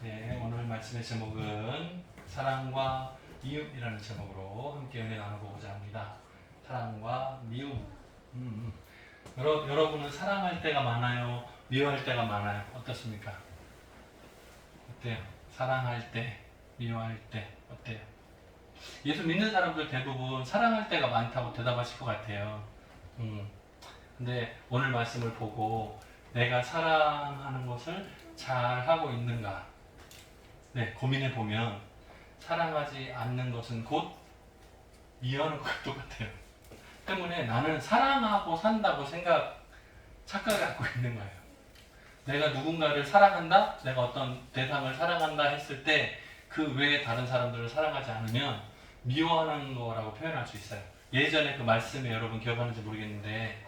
네, 오늘 말씀의 제목은 사랑과 미움이라는 제목으로 함께 은혜 나눠보고자 합니다. 사랑과 미움. 여러분은 사랑할 때가 많아요? 미워할 때가 많아요? 어떻습니까? 어때요? 사랑할 때, 미워할 때 어때요? 예수 믿는 사람들 대부분 사랑할 때가 많다고 대답하실 것 같아요. 근데 오늘 말씀을 보고 내가 사랑하는 것을 잘 하고 있는가? 네, 고민해 보면 사랑하지 않는 것은 곧 미워하는 것과 똑같아요. 때문에 나는 사랑하고 산다고 착각을 갖고 있는 거예요. 내가 누군가를 사랑한다? 내가 어떤 대상을 사랑한다 했을 때 그 외에 다른 사람들을 사랑하지 않으면 미워하는 거라고 표현할 수 있어요. 예전에 그 말씀에 여러분 기억하는지 모르겠는데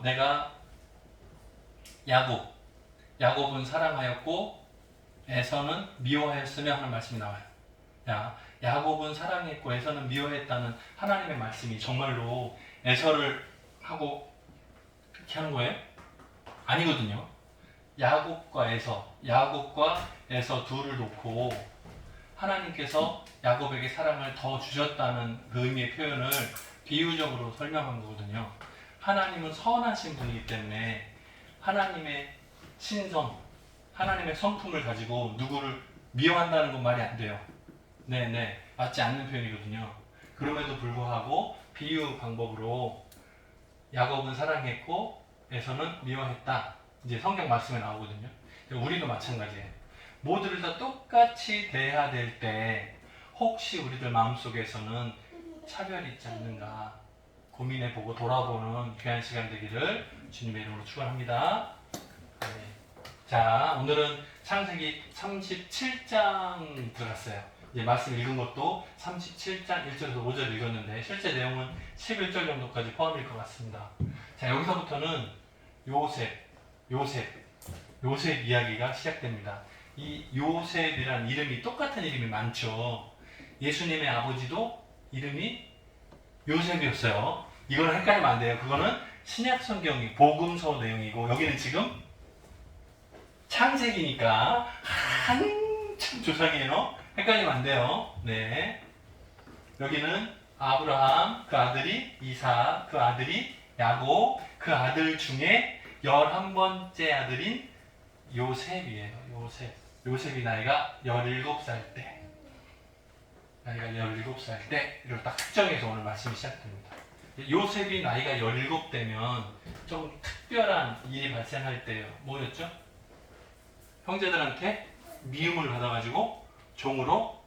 내가 야곱은 사랑하였고 에서는 미워하였으며 하는 말씀이 나와요. 야곱은 사랑했고 에서는 미워했다는 하나님의 말씀이 정말로 에서를 하고 그렇게 하는 거예요? 아니거든요. 야곱과 에서 둘을 놓고 하나님께서 야곱에게 사랑을 더 주셨다는 그 의미의 표현을 비유적으로 설명한 거거든요. 하나님은 선하신 분이기 때문에 하나님의 신성, 하나님의 성품을 가지고 누구를 미워한다는 건 말이 안 돼요. 네네, 맞지 않는 표현이거든요. 그럼에도 불구하고 비유 방법으로 야곱은 사랑했고 에서는 미워했다. 이제 성경 말씀에 나오거든요. 우리도 마찬가지예요. 모두를 다 똑같이 대해야 될 때 혹시 우리들 마음속에서는 차별이 있지 않는가 고민해보고 돌아보는 귀한 시간 되기를 주님의 이름으로 축원합니다. 네. 자, 오늘은 창세기 37장 들어갔어요. 이제 말씀 읽은 것도 37장 1절에서 5절 읽었는데 실제 내용은 11절 정도까지 포함일 것 같습니다. 자, 여기서부터는 요셉 이야기가 시작됩니다. 이 요셉이라는 이름이 똑같은 이름이 많죠. 예수님의 아버지도 이름이 요셉이었어요. 이거는 헷갈리면 안 돼요. 그거는 신약 성경이 복음서 내용이고 여기는 지금 창세기니까 한참 조상이에요. 헷갈리면 안 돼요. 네. 여기는 아브라함, 그 아들이 이삭, 그 아들이 야곱, 그 아들 중에 11번째 아들인 요셉이에요. 요셉이 나이가 17살 때. 이걸 딱 특정해서 오늘 말씀이 시작됩니다. 요셉이 나이가 17되면 좀 특별한 일이 발생할 때예요. 뭐였죠? 형제들한테 미움을 받아가지고 종으로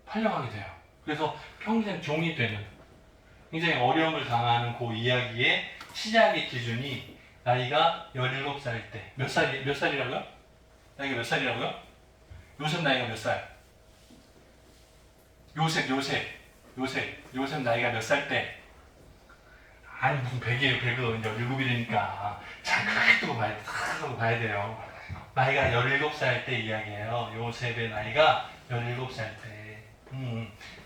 팔려가게 돼요. 그래서 평생 종이 되는 굉장히 어려움을 당하는 그 이야기의 시작의 기준이 나이가 17살 때. 몇 살이라고요? 나이가 몇 살이라고요? 요셉 나이가 몇 살? 요셉 나이가 몇 살 때? 아니 무슨 100이에요. 100은 17이니까 자 크게 뜨고 봐야 돼요. 나이가 17살 때 이야기예요. 요셉의 나이가 17살 때.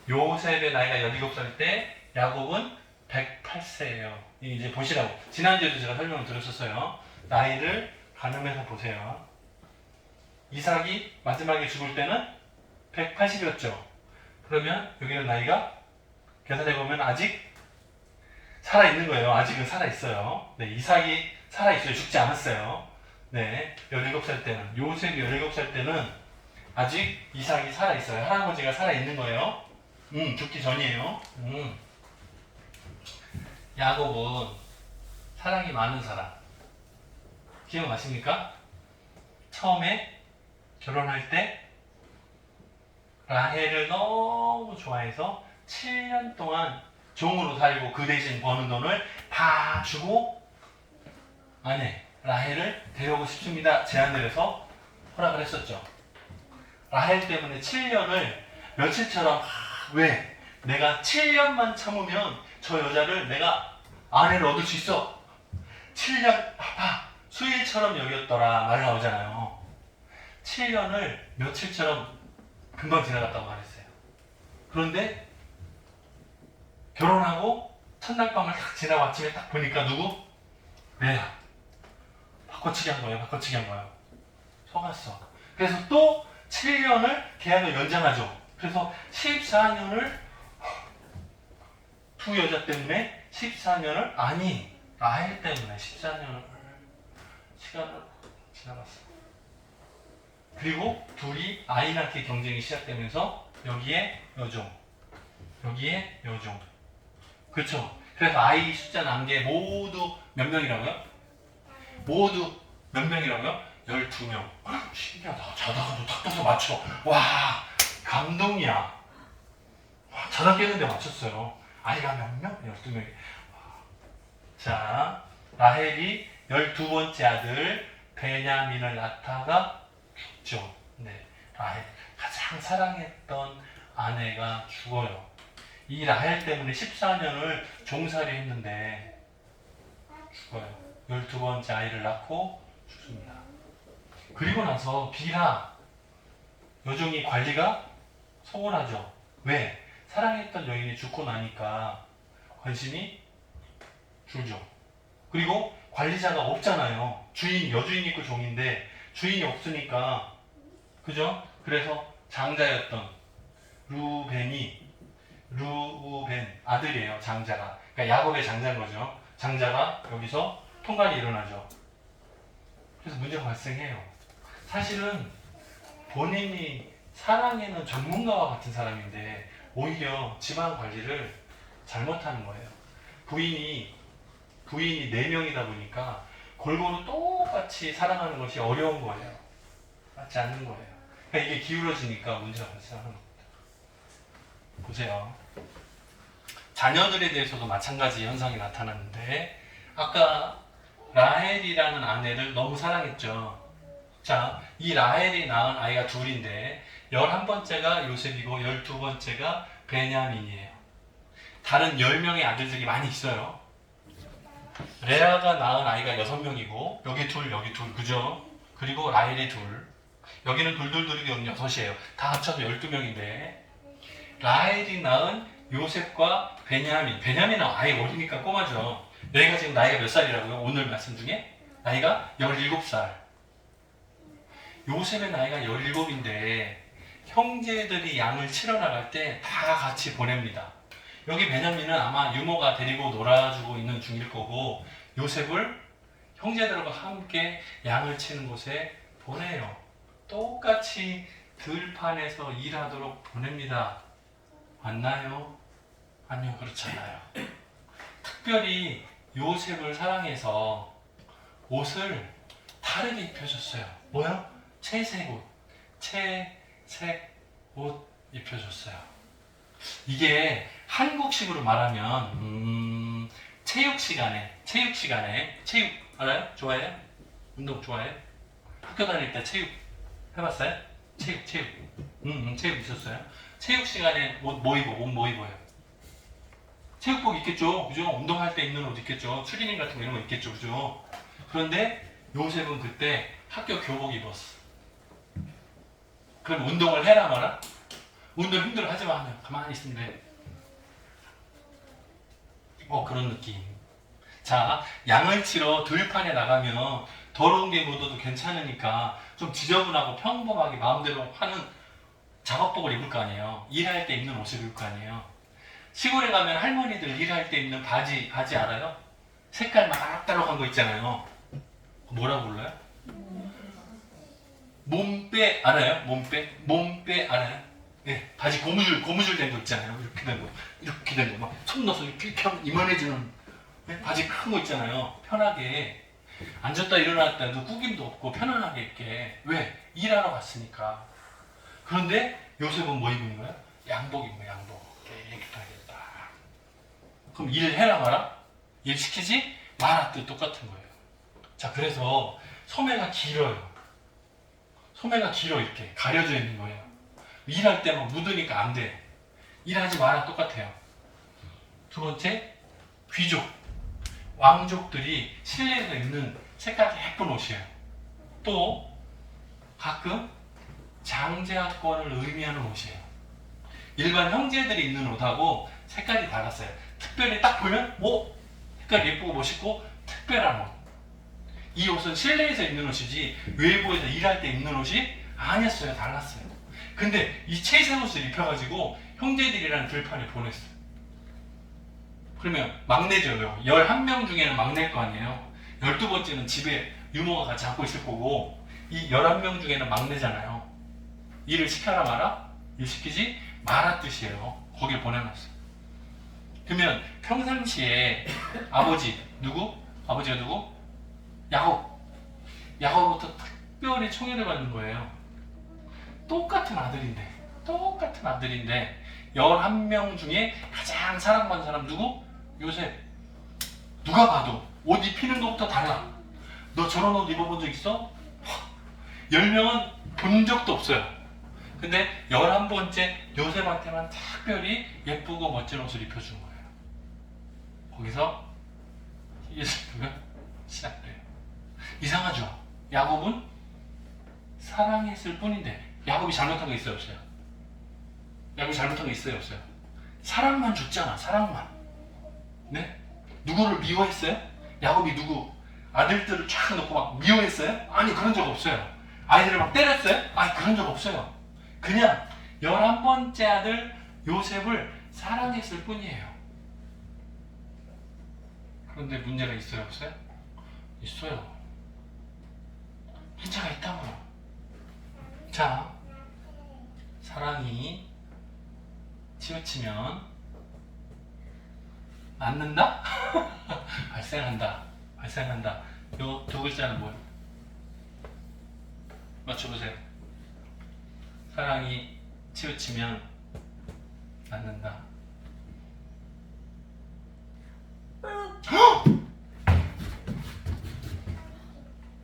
요셉의 나이가 17살 때 야곱은 108세예요. 이제 보시라고. 지난주에도 제가 설명을 드렸었어요. 나이를 가늠해서 보세요. 이삭이 마지막에 죽을 때는 180이었죠. 그러면 여기는 나이가 계산해보면 아직 살아있는 거예요. 아직은 살아있어요. 네, 이삭이 살아있어요. 죽지 않았어요. 네, 17살 때는, 요셉이 17살 때는 아직 이삭이 살아있어요. 할아버지가 살아있는 거예요. 죽기 전이에요. 야곱은 사랑이 많은 사람. 기억나십니까? 처음에 결혼할 때 라헬을 너무 좋아해서 7년 동안 종으로 살고 그 대신 버는 돈을 다 주고 아내 라헬을 데려오고 싶습니다. 제안을 해서 허락을 했었죠. 라헬 때문에 7년을 며칠처럼 왜? 내가 7년만 참으면 저 여자를 내가 아내를 얻을 수 있어. 7년 수일처럼 여겼더라 말 나오잖아요. 7년을 며칠처럼 금방 지나갔다고 말했어요. 그런데 결혼하고 첫날 밤을 딱 지나고 아침에 딱 보니까 누구? 레아. 바꿔치기 한 거예요. 속았어. 그래서 또 7년을 계약을 연장하죠. 그래서 14년을 두 여자 때문에 14년을 아니 라헬 때문에 14년을 시간을 지나갔어. 그리고 둘이 아이 낳기 경쟁이 시작되면서 여기에 여종, 여기에 여종. 그렇죠? 그래서 아이 숫자 난 게 모두 몇 명이라고요? 모두 몇 명이라고요? 12명. 신기하다. 자다가도 탁 떠서 맞춰. 와, 감동이야. 와, 자다 깼는데 맞췄어요. 아이가 몇 명? 12명이. 자, 라헬이 12번째 아들 베냐민을 낳다가 죽죠. 네, 라헬 가장 사랑했던 아내가 죽어요. 이 라헬 때문에 14년을 종살이 했는데 죽어요. 12번째 아이를 낳고 죽습니다. 그리고 나서 비라 여종이 관리가 소홀하죠. 왜? 사랑했던 여인이 죽고 나니까 관심이 줄죠. 그리고 관리자가 없잖아요. 주인, 여주인 있고 종인데 주인이 없으니까, 그죠? 그래서 장자였던 루벤 아들이에요. 장자가. 그러니까 야곱의 장자인 거죠. 장자가 여기서 통관이 일어나죠. 그래서 문제가 발생해요. 사실은 본인이 사랑에는 전문가와 같은 사람인데 오히려 집안 관리를 잘못하는 거예요. 부인이 4명이다 보니까 골고루 똑같이 사랑하는 것이 어려운 거예요. 맞지 않는 거예요. 그러니까 이게 기울어지니까 문제가 발생하는 겁니다. 보세요. 자녀들에 대해서도 마찬가지 현상이 나타났는데 아까 라헬이라는 아내를 너무 사랑했죠. 자, 이 라헬이 낳은 아이가 둘인데 11번째가 요셉이고 12번째가 베냐민이에요. 다른 10명의 아들들이 많이 있어요. 레아가 낳은 아이가 6명이고 여기 둘, 여기 둘, 그죠? 그리고 라헬이 둘. 여기는 둘둘둘이 6이에요. 다 합쳐서 12명인데 라헬이 낳은 요셉과 베냐민은 아예 어리니까 꼬마죠. 얘가 지금 나이가 몇 살이라고요? 오늘 말씀 중에? 나이가 17살. 요셉의 나이가 17인데 형제들이 양을 치러 나갈 때 다 같이 보냅니다. 여기 베냐민은 아마 유모가 데리고 놀아주고 있는 중일 거고 요셉을 형제들과 함께 양을 치는 곳에 보내요. 똑같이 들판에서 일하도록 보냅니다. 맞나요? 아니요, 그렇지 않아요. 특별히 요셉을 사랑해서 옷을 다르게 입혀줬어요. 뭐요? 채색 옷 입혀줬어요. 이게 한국식으로 말하면 체육 시간에 체육 알아요? 좋아해요? 운동 좋아해요? 학교 다닐 때 체육 해봤어요? 체육 체육 있었어요? 체육 시간에 옷 뭐 입어요? 체육복 입겠죠, 그죠? 운동할 때 입는 옷 입겠죠. 추리닝 같은 거 이런 거 입겠죠, 그죠? 그런데 요셉은 그때 학교 교복 입었어. 그럼 운동을 해라 마라? 운동 힘들어 하지 마 하면 가만히 있으면 돼. 그런 느낌. 자, 양을 치러 들판에 나가면 더러운 게 묻어도 괜찮으니까 좀 지저분하고 평범하게 마음대로 하는 작업복을 입을 거 아니에요. 일할 때 입는 옷을 입을 거 아니에요. 시골에 가면 할머니들 일할 때 입는 바지 알아요? 색깔 막 따라간 거 있잖아요. 뭐라고 불러요? 몸빼 알아요? 몸빼 알아요? 네, 바지 고무줄 된 거 있잖아요. 이렇게 된 거, 막 손 넣어서 이렇게 하면 이만해지는, 네? 바지 큰 거 있잖아요. 편하게 앉았다 일어났다 도 구김도 없고 편안하게 입게. 왜? 일하러 갔으니까. 그런데 요셉은 뭐 입은 거야? 양복 입은 거야. 양복 깨끗하게 딱. 그럼 일해라 마라? 일 시키지 마라 뜻 똑같은 거예요. 자, 그래서 소매가 길어요. 소매가 길어, 이렇게 가려져 있는 거예요. 일할 때 막 묻으니까 안 돼. 일하지 마라 똑같아요. 두 번째, 귀족, 왕족들이 실내에서 입는 색깔이 예쁜 옷이에요. 또 가끔 장자권을 의미하는 옷이에요. 일반 형제들이 입는 옷하고 색깔이 달랐어요. 특별히 딱 보면 색깔 예쁘고 멋있고 특별한 옷. 이 옷은 실내에서 입는 옷이지 외부에서 일할 때 입는 옷이 아니었어요. 달랐어요. 근데 이 채색 옷을 입혀가지고 형제들이라는 들판에 보냈어요. 그러면 막내죠. 11명 중에는 막내일 거 아니에요. 12번째는 집에 유모가 같이 앉고 있을 거고, 이 11명 중에는 막내잖아요. 일을 시켜라 마라? 일 시키지 마라 뜻이에요. 거기에 보내놨어요. 그러면 평상시에 아버지 누구? 아버지가 누구? 야곱. 야곱부터 특별히 총애를 받는 거예요. 똑같은 아들인데 11명 중에 가장 사랑받는 사람 누구? 요셉. 누가 봐도 옷 입히는 것부터 달라. 너 저런 옷 입어본 적 있어? 10명은 본 적도 없어요. 근데 11번째 요셉한테만 특별히 예쁘고 멋진 옷을 입혀준 거예요. 거기서 예수가 시작돼요. 이상하죠? 야곱은 사랑했을 뿐인데, 야곱이 잘못한 거 있어요, 없어요? 야곱이 잘못한 거 있어요, 없어요? 사랑만 줬잖아, 사랑만. 네? 누구를 미워했어요? 야곱이 누구 아들들을 쫙 놓고 막 미워했어요? 아니, 그런 적 없어요. 아이들을 막 때렸어요? 아니, 그런 적 없어요. 그냥 11번째 아들 요셉을 사랑했을 뿐이에요. 그런데 문제가 있어요, 없어요? 있어요. 문제가 있다고요. 자, 사랑이 치우치면 낳는다? 발생한다. 요 두 글자는 뭐예요? 맞춰보세요. 사랑이 치우치면 낳는다.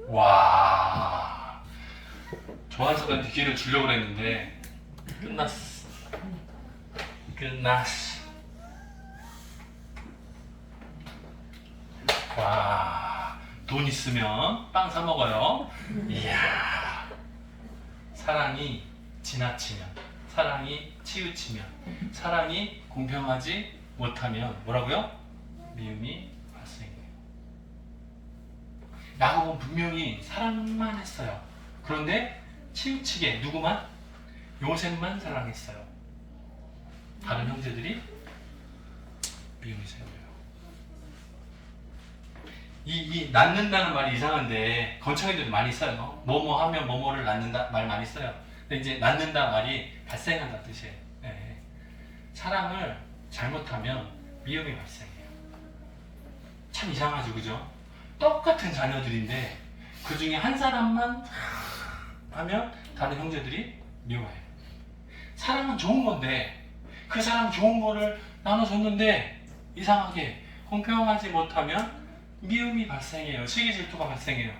와, 조한석한테 기회를 주려고 했는데 끝났어. 와, 돈 있으면 빵 사 먹어요. 이야. 사랑이 지나치면, 사랑이 치우치면, 사랑이 공평하지 못하면 뭐라고요? 미움이 발생해요. 야곱은 분명히 사랑만 했어요. 그런데 치우치게 누구만? 요셉만 사랑했어요. 다른 형제들이 미움이 생겨요. 이 낳는다는 말이 이상한데 건청이들도 많이 써요. 뭐뭐 하면 뭐뭐를 낳는다 말 많이 써요. 근데 이제 낳는다 말이 발생한다 뜻이에요. 네. 사랑을 잘못하면 미움이 발생해요. 참 이상하죠, 그죠? 똑같은 자녀들인데 그 중에 한 사람만 하면 다른 형제들이 미워해요. 사랑은 좋은 건데 그 사랑 좋은 거를 나눠줬는데 이상하게 공평하지 못하면 미움이 발생해요. 시기 질투가 발생해요.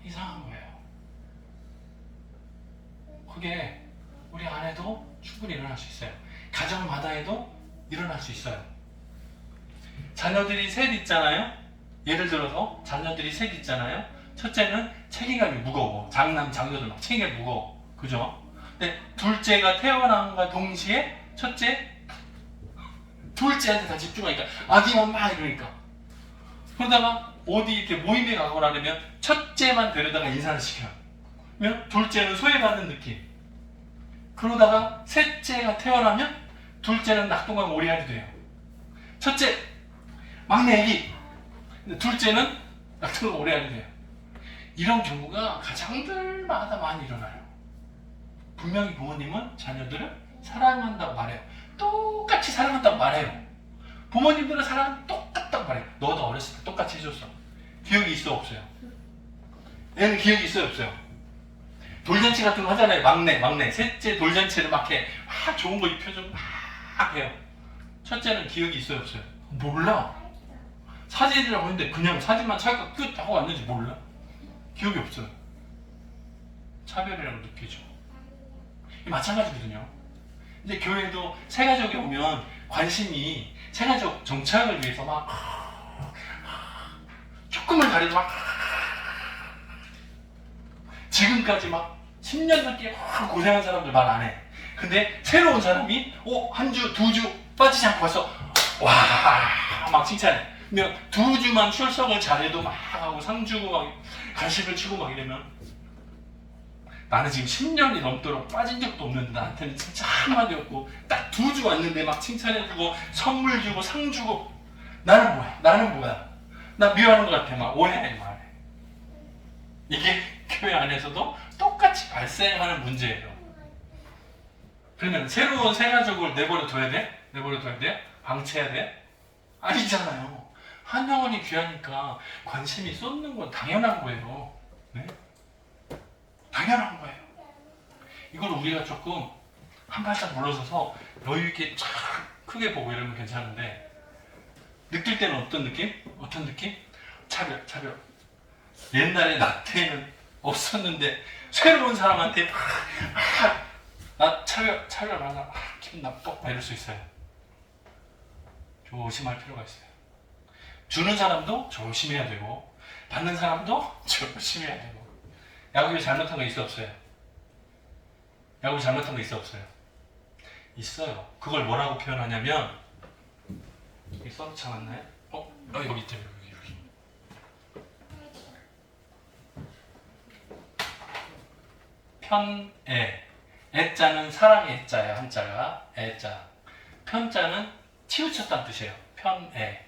이상한 거예요. 그게 우리 안에도 충분히 일어날 수 있어요. 가정마다에도 일어날 수 있어요. 자녀들이 셋 있잖아요. 예를 들어서 자녀들이 셋 있잖아요. 첫째는 책임감이 무거워. 장남, 장녀들 막 책임감이 무거워. 그죠? 근데 둘째가 태어남과 동시에 둘째한테 다 집중하니까 아기만 막 이러니까 그러다가 어디 이렇게 모임에 가거나 하면 첫째만 데려다가 인사를 시켜요. 그러면 둘째는 소외받는 느낌. 그러다가 셋째가 태어나면 둘째는 낙동강 오리알이 돼요. 첫째 막내 애기, 둘째는 낙동강 오리알이 돼요. 이런 경우가 가정들마다 많이 일어나요. 분명히 부모님은 자녀들을 사랑한다고 말해요. 똑같이 사랑한다고 말해요. 부모님들은 사랑 똑같다고 말해요. 너도 어렸을 때 똑같이 해줬어. 기억이 있어 없어요? 얘는 기억이 있어요 없어요? 돌잔치 같은 거 하잖아요. 막내 셋째 돌잔치를 막 해. 막 좋은 거 입혀주고 막 해요. 첫째는 기억이 있어요 없어요? 몰라. 사진이라고 했는데 그냥 사진만 찰까 끝 하고 왔는지 몰라. 기억이 없어요. 차별이라고 느끼죠. 마찬가지거든요. 근데 교회도 새가족이 오면 관심이 새가족 정착을 위해서 막 조금만 가려도 막 지금까지 막 10년 넘게 고생한 사람들 말 안 해. 근데 새로운 사람이 한 주, 2주 빠지지 않고 와서 와 막 칭찬해. 그러면 2주만 출석을 잘해도 막 하고 상 주고 막 간식을 치고 막 이러면 나는 지금 10년이 넘도록 빠진 적도 없는데 나한테는 진짜 한마디였고 딱 2주 왔는데 막 칭찬해주고 선물 주고 상 주고 나는 뭐야? 나는 뭐야? 나 미워하는 것 같아. 막 오해해 말해. 이게 교회 안에서도 똑같이 발생하는 문제예요. 그러면 새로운 새 가족을 내버려 둬야 돼? 내버려 둬야 돼? 방치해야 돼? 아니잖아요. 한 영혼이 귀하니까 관심이 쏟는 건 당연한 거예요. 네? 당연한 거예요. 이걸 우리가 조금 한 발짝 물러서서 여유 있게 쫙 크게 보고 이러면 괜찮은데 느낄 때는 어떤 느낌? 어떤 느낌? 차별. 옛날에 나 때는 없었는데 새로운 사람한테 나 차별하나 기분 나빠 이럴 수 있어요. 조심할 필요가 있어요. 주는 사람도 조심해야 되고 받는 사람도 조심해야 되고. 야곱이 잘못한 거 있어 없어요? 야곱이 잘못한 거 있어 없어요? 있어요. 그걸 뭐라고 표현하냐면 여기 써놓지 않았나요? 여기 있죠. 여기. 편애. 애자는 사랑의 애자예요. 한자가 애자. 편자는 치우쳤다는 뜻이에요. 편애.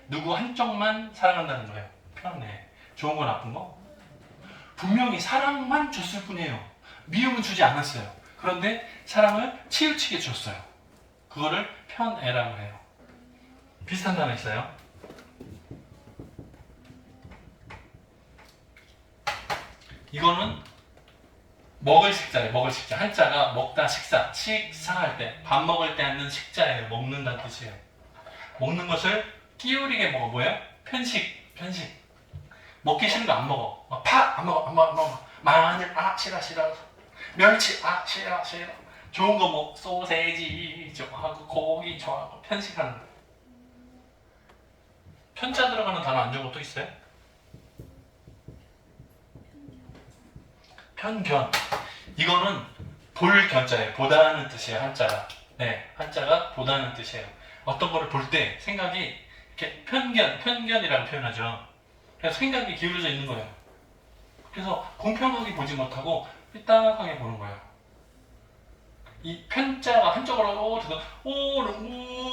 누구 한쪽만 사랑한다는 거예요. 편애. 좋은 거 나쁜 거? 분명히 사랑만 줬을 뿐이에요. 미움은 주지 않았어요. 그런데 사랑을 치우치게 줬어요. 그거를 편애라고 해요. 비슷한 단어 있어요. 이거는 먹을 식자예요. 먹을 식자. 한자가 먹다 식사. 식사할 때, 밥 먹을 때 하는 식자예요. 먹는다는 뜻이에요. 먹는 것을 끼우리게 먹어. 뭐예요? 편식. 먹기 싫은 거 안 먹어. 파 안 먹어. 마늘 싫어. 멸치 싫어. 좋은 거 뭐 소세지 좋아하고 고기 좋아하고 편식하는 거. 편자 들어가는 단어 안 적은 거 또 있어요? 편견. 이거는 볼견자예요. 보다는 뜻이에요. 한자가. 네, 한자가 보다는 뜻이에요. 어떤 거를 볼 때 생각이 이렇게 편견이라고 표현하죠. 그래서 생각이 기울어져 있는 거예요. 그래서 공평하게 보지 못하고 삐딱하게 보는 거예요. 이 편자가 한쪽으로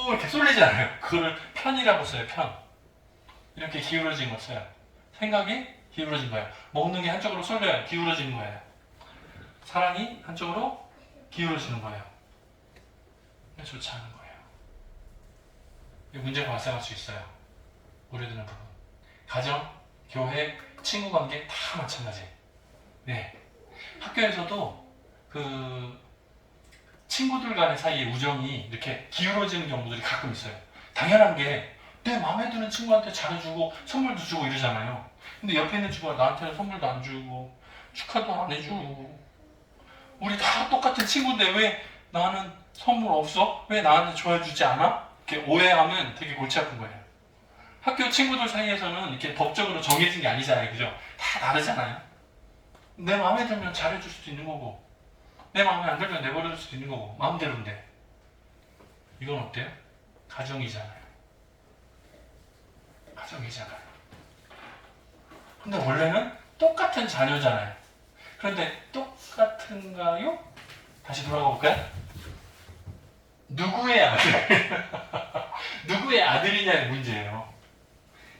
이렇게 쏠리지 않아요. 그거를 편이라고 써요. 편. 이렇게 기울어진 거 써요. 생각이 기울어진 거예요. 먹는 게 한쪽으로 쏠려요. 기울어지는 거예요. 사랑이 한쪽으로 기울어지는 거예요. 좋지 않은 거예요. 문제가 발생할 수 있어요. 우려되는 부분. 가정, 교회, 친구 관계 다 마찬가지. 네. 학교에서도 친구들 간의 사이의 우정이 이렇게 기울어지는 경우들이 가끔 있어요. 당연한 게 내 마음에 드는 친구한테 잘해주고 선물도 주고 이러잖아요. 근데 옆에 있는 친구가 나한테는 선물도 안 주고 축하도 안 해주고 우리 다 똑같은 친구인데 왜 나는 선물 없어? 왜 나한테 좋아해주지 않아? 이렇게 오해하면 되게 골치 아픈 거예요. 학교 친구들 사이에서는 이렇게 법적으로 정해진 게 아니잖아요. 그죠? 다 다르잖아요. 내 마음에 들면 잘해줄 수도 있는 거고 내 마음에 안 들면 내버려둘 수도 있는 거고 마음대로인데 이건 어때요? 가정이잖아요. 근데 원래는 똑같은 자녀잖아요. 그런데 똑같은가요? 다시 돌아가 볼까요? 누구의 아들? 누구의 아들이냐의 문제예요.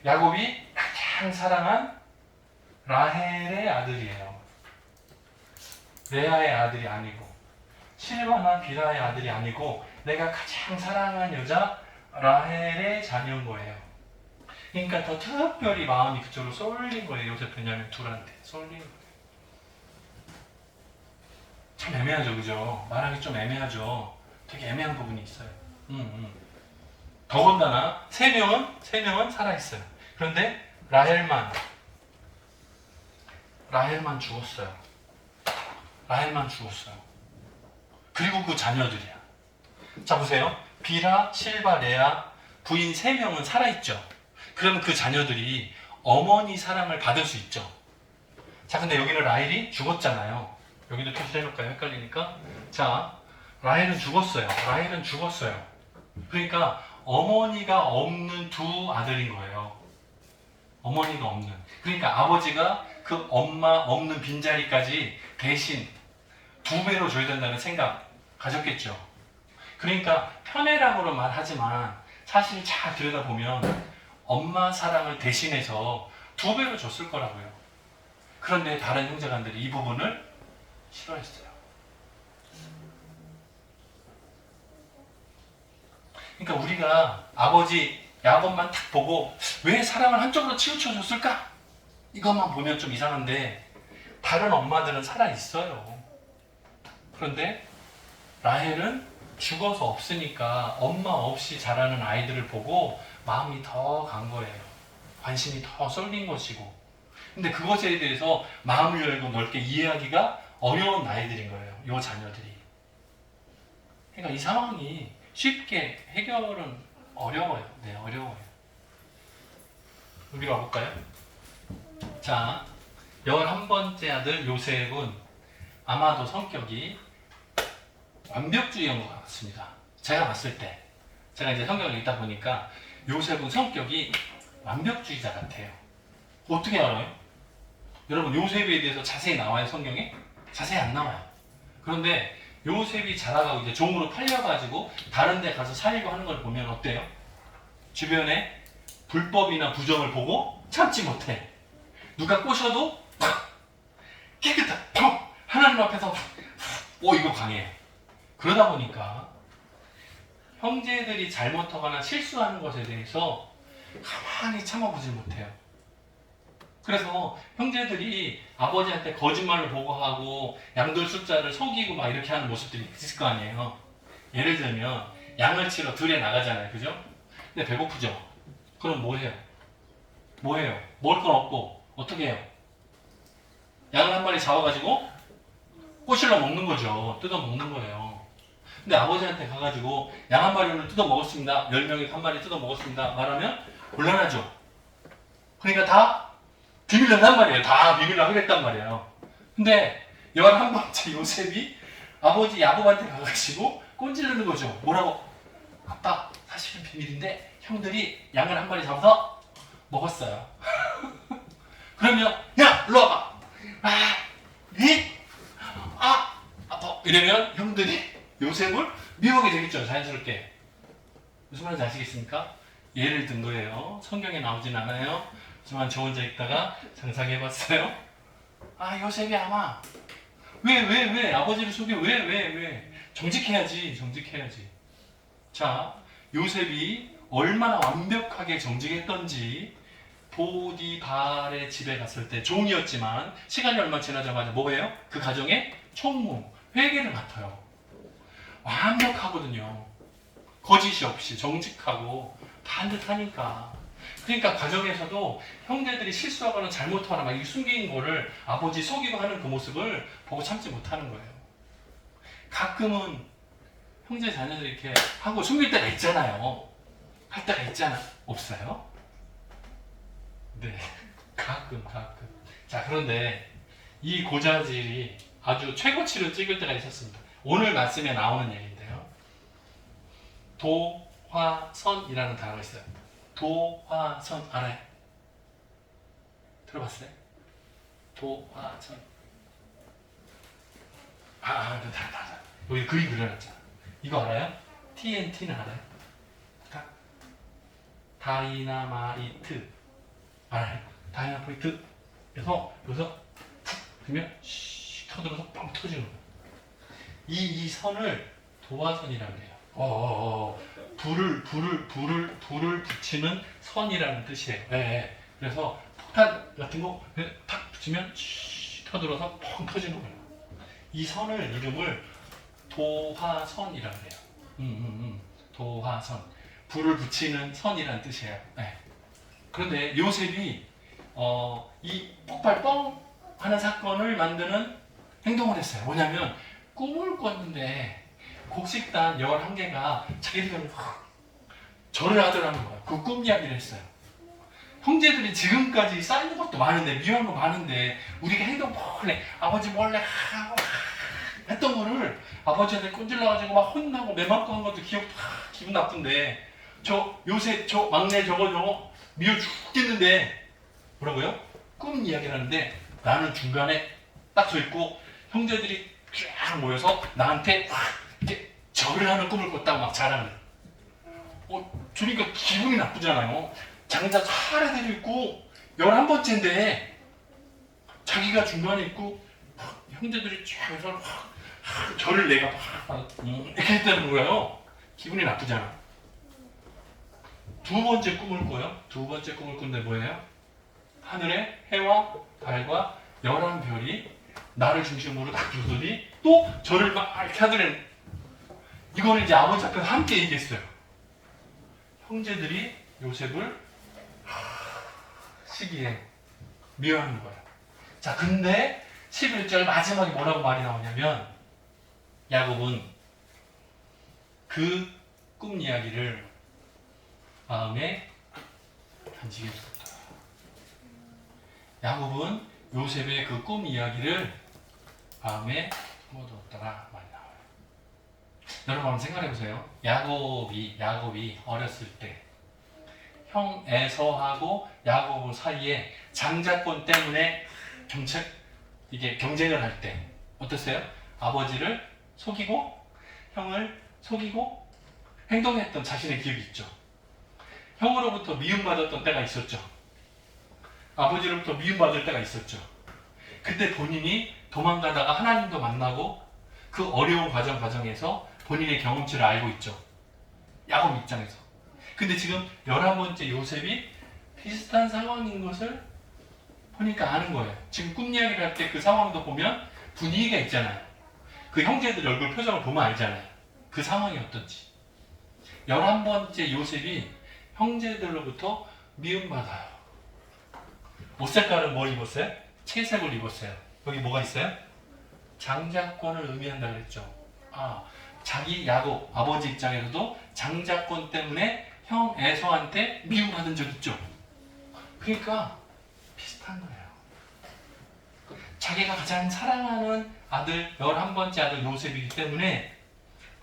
야곱이 가장 사랑한 라헬의 아들이에요. 레아의 아들이 아니고 실바나 비라의 아들이 아니고 내가 가장 사랑한 여자 라헬의 자녀인 거예요. 그러니까 더 특별히 마음이 그쪽으로 쏠린 거예요. 요셉 베냐민 둘한테 쏠린 거예요. 참 애매하죠, 그죠? 말하기 좀 애매하죠. 되게 애매한 부분이 있어요. 더군다나 세 명은 살아 있어요. 그런데 라헬만 죽었어요. 그리고 그 자녀들이야. 자 보세요. 비라, 실바, 레아 부인 3명은 살아있죠. 그러면 그 자녀들이 어머니 사랑을 받을 수 있죠. 자 근데 여기는 라헬이 죽었잖아요. 여기도 표시해놓을까요? 헷갈리니까. 자 라헬은 죽었어요. 그러니까 어머니가 없는 두 아들인 거예요. 어머니가 없는. 그러니까 아버지가 그 엄마 없는 빈자리까지 대신 2배로 줘야 된다는 생각 가졌겠죠. 그러니까 편애락으로 말하지만 사실 잘 들여다보면 엄마 사랑을 대신해서 2배로 줬을 거라고요. 그런데 다른 형제간들이 이 부분을 싫어했어요. 그러니까 우리가 아버지 야곱만 딱 보고 왜 사랑을 한쪽으로 치우쳐 줬을까? 이것만 보면 좀 이상한데 다른 엄마들은 살아있어요. 그런데 라헬은 죽어서 없으니까 엄마 없이 자라는 아이들을 보고 마음이 더 간 거예요. 관심이 더 쏠린 것이고. 근데 그것에 대해서 마음을 열고 넓게 이해하기가 어려운 아이들인 거예요. 이 자녀들이. 그러니까 이 상황이 쉽게 해결은 어려워요. 네, 어려워요. 여기로 와볼까요? 자, 11번째 아들 요셉은 아마도 성격이 완벽주의인 것 같습니다. 제가 봤을 때, 제가 이제 성경을 읽다 보니까 요셉은 성격이 완벽주의자 같아요. 어떻게 알아요? 여러분, 요셉에 대해서 자세히 나와요, 성경에? 자세히 안 나와요. 그런데 요셉이 자라가고 이제 종으로 팔려가지고 다른 데 가서 살고 하는 걸 보면 어때요? 주변에 불법이나 부정을 보고 참지 못해. 누가 꼬셔도 깨끗하. 하나님 앞에서 이거 강해. 그러다 보니까 형제들이 잘못하거나 실수하는 것에 대해서 가만히 참아보지 못해요. 그래서 형제들이 아버지한테 거짓말을 보고하고 양들 숫자를 속이고 막 이렇게 하는 모습들이 있을 거 아니에요. 예를 들면 양을 치러 들에 나가잖아요. 그죠? 근데 배고프죠? 그럼 뭐 해요? 먹을 건 없고 어떻게 해요? 양을 한 마리 잡아가지고 꼬실러 먹는 거죠. 뜯어 먹는 거예요. 근데 아버지한테 가가지고 양 한 마리를 뜯어 먹었습니다. 10명이 한 마리 뜯어 먹었습니다. 말하면 곤란하죠. 그러니까 다 비밀로 한단 말이에요. 다 비밀로 하겠단 말이에요. 근데 11번째 요셉이 아버지 야곱한테 가가지고 꼰질르는 거죠. 뭐라고? 아빠, 사실은 비밀인데 형들이 양을 한 마리 잡아서 먹었어요. 그러면 야, 일로 와봐. 아빠. 이러면 형들이 요셉을 미워하게 되겠죠. 자연스럽게. 무슨 말인지 아시겠습니까? 예를 든 거예요. 성경에 나오진 않아요. 하지만 저 혼자 읽다가 상상해봤어요. 요셉이 아마 왜 아버지를 속여 왜 정직해야지. 자, 요셉이 얼마나 완벽하게 정직했던지 보디발의 집에 갔을 때 종이었지만 시간이 얼마 지나자마자 뭐예요? 그 가정의 총무, 회계를 맡아요. 완벽하거든요. 거짓이 없이 정직하고 반듯하니까. 그러니까 가정에서도 형제들이 실수하거나 잘못하거나 막 숨긴 거를 아버지 속이고 하는 그 모습을 보고 참지 못하는 거예요. 가끔은 형제 자녀들이 이렇게 하고 숨길 때가 있잖아요. 할 때가 있잖아. 없어요? 네. 가끔. 자, 그런데 이 고자질이 아주 최고치를 찍을 때가 있었습니다. 오늘 말씀에 나오는 얘기인데요. 도화선이라는 단어가 있어요. 도화선 알아요? 들어봤어요? 도화선. 여기 그림 그려놨잖아. 이거 알아요? TNT는 알아요? 다이나마이트 알아요? 다이나마이트. 그래서 여기서 그러면 터들어서 뻥 터지는 거예요. 이 선을 도화선이라고 해요. 불을 붙이는 선이라는 뜻이에요. 네. 그래서 폭탄 같은 거 탁 붙이면 터들어서 펑 터지는 거예요. 이 선을 이름을 도화선이라고 해요. 도화선. 불을 붙이는 선이라는 뜻이에요. 네. 그런데 요셉이 이 폭발 뻥 하는 사건을 만드는 행동을 했어요. 뭐냐면 꿈을 꿨는데 곡식단 11개가 자기들이 절을 하더라는 거예요. 그 꿈 이야기를 했어요. 형제들이 지금까지 쌓이는 것도 많은데 미워한 거 많은데 우리가 행동 몰래 아버지 몰래 하고 했던 거를 아버지한테 꼰질러가지고 막 혼나고 매 맞고 한 것도 기분 나쁜데 저 요새 저 막내 저거 미워 죽겠는데 뭐라고요? 꿈 이야기를 하는데 나는 중간에 딱 서 있고 형제들이 쫙 모여서 나한테 확 이렇게 절을 하는 꿈을 꿨다고 막 자랑을. 그러니까 기분이 나쁘잖아요. 장작 하나대로 있고 11번째인데 자기가 중간에 있고 형제들이 쫙 해서 절을 내가 이렇게 했다는 거예요. 기분이 나쁘잖아. 두 번째 꿈을 꿔요. 두 번째 꿈을 꾼데 뭐예요? 하늘에 해와 달과 11별이 나를 중심으로 딱 두더니 또 저를 막 이렇게 하더니 이거는 이제 아버지 앞에서 함께 얘기했어요. 형제들이 요셉을 시기에 미워하는 거예요. 자, 근데 11절 마지막에 뭐라고 말이 나오냐면 야곱은 그 꿈 이야기를 마음에 간직해 두었다. 야곱은 요셉의 그 꿈 이야기를 마음에 품어두었다가 말이 나와요. 여러분 한번 생각해 보세요. 야곱이 어렸을 때 형 에서하고 야곱 사이에 장자권 때문에 경쟁을 할 때 어땠어요? 아버지를 속이고 형을 속이고 행동했던 자신의 기억이 있죠. 형으로부터 미움받았던 때가 있었죠. 아버지로부터 미움받을 때가 있었죠. 그때 본인이 도망가다가 하나님도 만나고 그 어려운 과정에서 본인의 경험치를 알고 있죠. 야곱 입장에서. 근데 지금 11번째 요셉이 비슷한 상황인 것을 보니까 아는 거예요. 지금 꿈 이야기를 할 때 그 상황도 보면 분위기가 있잖아요. 그 형제들 얼굴 표정을 보면 알잖아요. 그 상황이 어떤지. 11번째 요셉이 형제들로부터 미움받아요. 옷 색깔은 뭘 입었어요? 채색을 입었어요. 여기 뭐가 있어요? 장자권을 의미한다 그랬죠. 자기 야곱 아버지 입장에서도 장자권 때문에 형 에서한테 미움받은 적 있죠. 그러니까 비슷한 거예요. 자기가 가장 사랑하는 아들, 11번째 아들 요셉이기 때문에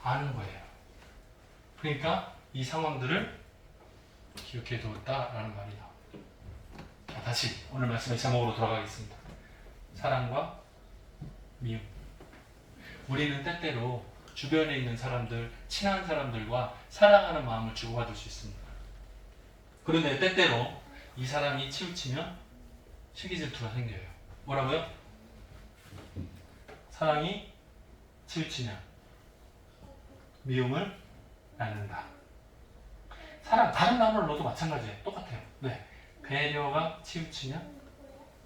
아는 거예요. 그러니까 이 상황들을 기억해 두었다라는 말이 나옵니다. 자, 다시 오늘 말씀의 제목으로 돌아가겠습니다. 사랑과 미움. 우리는 때때로 주변에 있는 사람들, 친한 사람들과 사랑하는 마음을 주고받을 수 있습니다. 그런데 때때로 이 사람이 치우치면 시기 질투가 생겨요. 뭐라고요? 사랑이 치우치면 미움을 낳는다. 사랑, 다른 단어를 넣어도 마찬가지예요. 똑같아요. 네. 배려가 치우치면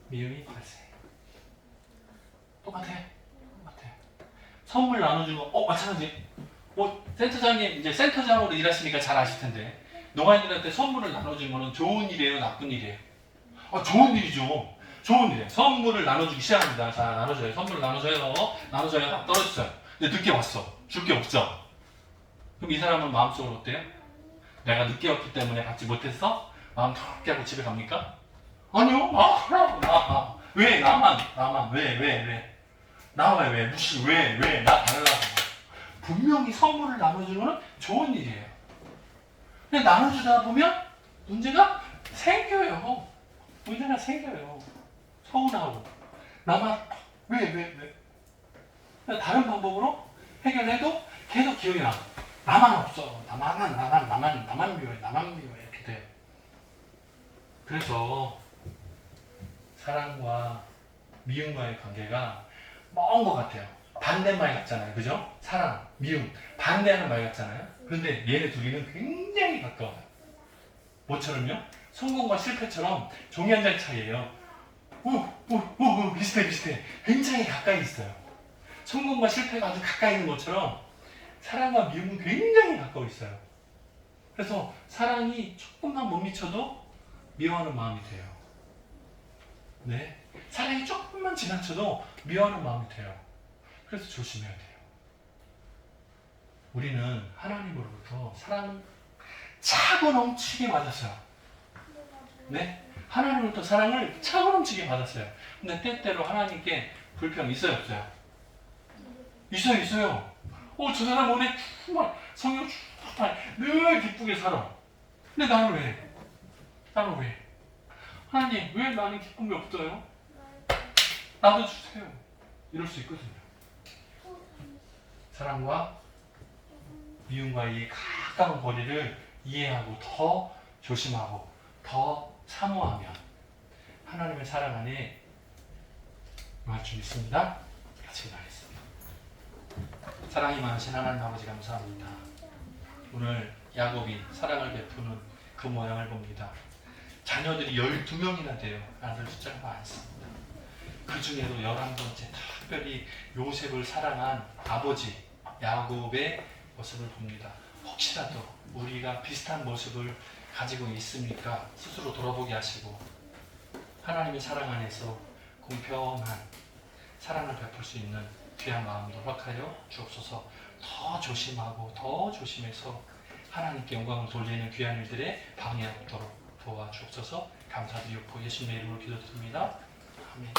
미움이 발생해요. 똑같아요. 선물 나눠주는 거, 마찬가지. 센터장님, 이제 센터장으로 일하시니까 잘 아실 텐데, 농아인들한테 선물을 나눠주는 거는 좋은 일이에요, 나쁜 일이에요? 좋은 일이죠. 좋은 일이에요. 선물을 나눠주기 시작합니다. 자, 나눠줘요. 선물을 나눠줘요. 딱 떨어졌어요. 근데 늦게 왔어. 줄 게 없어. 그럼 이 사람은 마음속으로 어때요? 내가 늦게 왔기 때문에 받지 못했어? 마음 턱게 하고 집에 갑니까? 아니요. 하라고. 왜? 나만. 왜? 나와 왜? 무시 왜? 나 달라고. 분명히 선물을 나눠주는 건 좋은 일이에요. 근데 나눠주다 보면 문제가 생겨요. 서운하고. 나만 왜? 다른 방법으로 해결해도 계속 기억이 나. 나만 없어. 나만 미워해. 이렇게 돼요. 그래서 사랑과 미움과의 관계가 먼 것 같아요. 반대말 같잖아요. 그죠? 사랑, 미움, 반대하는 말 같잖아요. 그런데 얘네 둘이는 굉장히 가까워요. 뭐처럼요? 성공과 실패처럼 종이 한 장 차이예요. 비슷해. 굉장히 가까이 있어요. 성공과 실패가 아주 가까이 있는 것처럼 사랑과 미움은 굉장히 가까워 있어요. 그래서 사랑이 조금만 못 미쳐도 미워하는 마음이 돼요. 네. 사랑이 조금만 지나쳐도 미워하는 마음이 돼요. 그래서 조심해야 돼요. 우리는 하나님으로부터 사랑을 차고 넘치게 받았어요. 네? 하나님으로부터 사랑을 차고 넘치게 받았어요. 근데 때때로 하나님께 불평 있어요, 없어요? 있어요. 저 사람 오늘 정말 성경 늘 기쁘게 살아. 근데 나는 왜? 하나님, 왜 나는 기쁨이 없어요? 나도 주세요. 이럴 수 있거든요. 사랑과 미움과의 이 가까운 거리를 이해하고 더 조심하고 더 사모하면 하나님의 사랑 안에 임할 줄 믿습니다. 같이 기도하겠습니다. 사랑이 많으신 하나님 아버지 감사합니다. 오늘 야곱이 사랑을 베푸는 그 모양을 봅니다. 자녀들이 12명이나 돼요. 아들 숫자가 많습니다. 그 중에도 11번째 특별히 요셉을 사랑한 아버지 야곱의 모습을 봅니다. 혹시라도 우리가 비슷한 모습을 가지고 있습니까? 스스로 돌아보게 하시고 하나님의 사랑 안에서 공평한 사랑을 베풀 수 있는 귀한 마음도 허락하여 주옵소서. 더 조심하고 더 조심해서 하나님께 영광을 돌리는 귀한 일들에 방해하도록 도와주옵소서. 감사드리옵고 예수님의 이름으로 기도드립니다. 아멘.